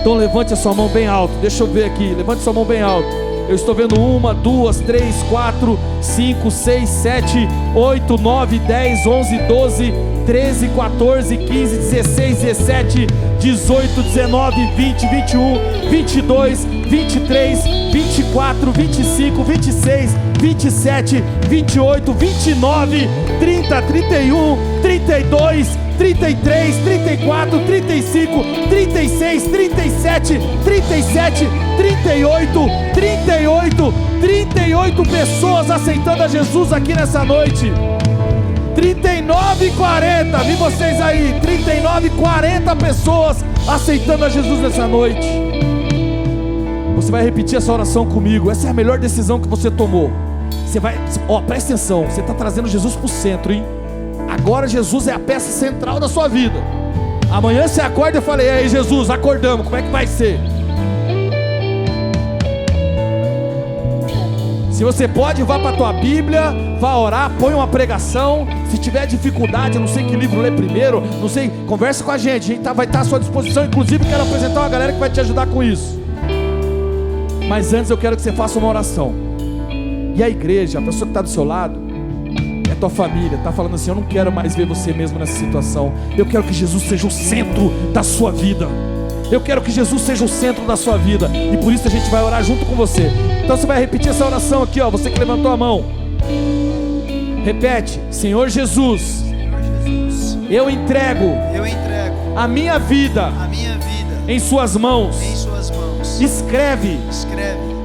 [SPEAKER 1] Então levante a sua mão bem alto, deixa eu ver aqui, levante sua mão bem alto. Eu estou vendo 1, 2, 3, 4, 5, 6, 7, 8, 9, 10, 11, 12, 13, 14, 15, 16, 17, 18, 19, 20, 21, 22, 23, 24, 25, 26, 27, 28, 29, 30, 31, 32, 33, 34, 35, 36, 37, 37, 38 pessoas aceitando a Jesus aqui nessa noite. 39 e 40, vi vocês aí, 39 e 40 pessoas aceitando a Jesus nessa noite. Você vai repetir essa oração comigo. Essa é a melhor decisão que você tomou. Você vai, presta atenção, você está trazendo Jesus para o centro, hein? Agora Jesus é a peça central da sua vida. Amanhã você acorda e eu falei: e aí Jesus, acordamos, como é que vai ser? Se você pode, vá para a tua Bíblia, vá orar, põe uma pregação. Se tiver dificuldade, eu não sei que livro ler primeiro, não sei, conversa com a gente vai estar à sua disposição. Inclusive quero apresentar uma galera que vai te ajudar com isso. Mas antes eu quero que você faça uma oração. E a igreja, a pessoa que está do seu lado, é tua família, está falando assim: eu não quero mais ver você mesmo nessa situação. Eu quero que Jesus seja o centro da sua vida. Eu quero que Jesus seja o centro da sua vida. E por isso a gente vai orar junto com você. Então você vai repetir essa oração aqui, ó. Você que levantou a mão, repete: Senhor Jesus, eu entrego a minha vida em suas mãos. Escreve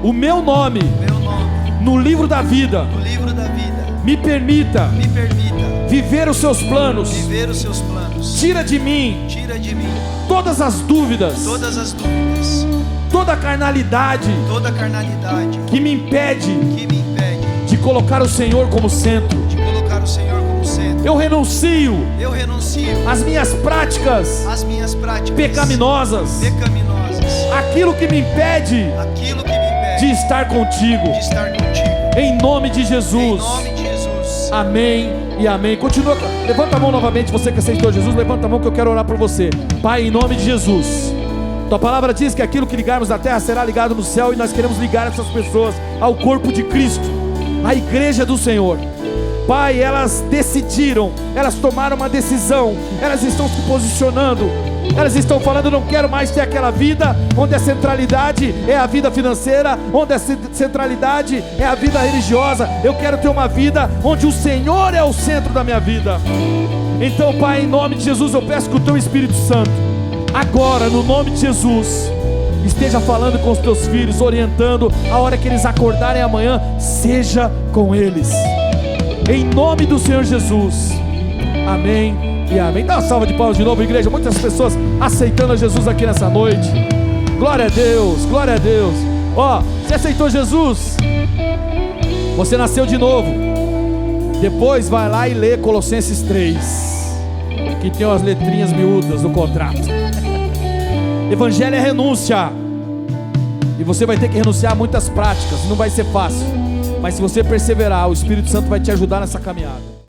[SPEAKER 1] o meu nome no livro da vida. Me permita viver os seus planos. Tira de mim todas as dúvidas, toda a carnalidade que me impede de colocar o Senhor como centro. Eu renuncio às minhas práticas pecaminosas, aquilo que me impede de estar contigo. Em nome de Jesus. Amém e amém. Continua, levanta a mão novamente, você que aceitou Jesus, levanta a mão que eu quero orar por você. Pai, em nome de Jesus, tua palavra diz que aquilo que ligarmos na terra será ligado no céu, e nós queremos ligar essas pessoas ao corpo de Cristo, à igreja do Senhor. Pai, elas decidiram, elas tomaram uma decisão, elas estão se posicionando, elas estão falando: eu não quero mais ter aquela vida onde a centralidade é a vida financeira, onde a centralidade é a vida religiosa. Eu quero ter uma vida onde o Senhor é o centro da minha vida. Então, Pai, em nome de Jesus, eu peço que o Teu Espírito Santo, agora, no nome de Jesus, esteja falando com os Teus filhos, orientando. A hora que eles acordarem amanhã, seja com eles, em nome do Senhor Jesus. Amém e amém. Dá uma salva de palmas de novo, igreja. Muitas pessoas aceitando a Jesus aqui nessa noite. Glória a Deus, glória a Deus. Ó, você aceitou Jesus? Você nasceu de novo. Depois vai lá e lê Colossenses 3, que tem umas letrinhas miúdas no contrato. Evangelho é renúncia, e você vai ter que renunciar a muitas práticas. Não vai ser fácil, mas se você perseverar, o Espírito Santo vai te ajudar nessa caminhada.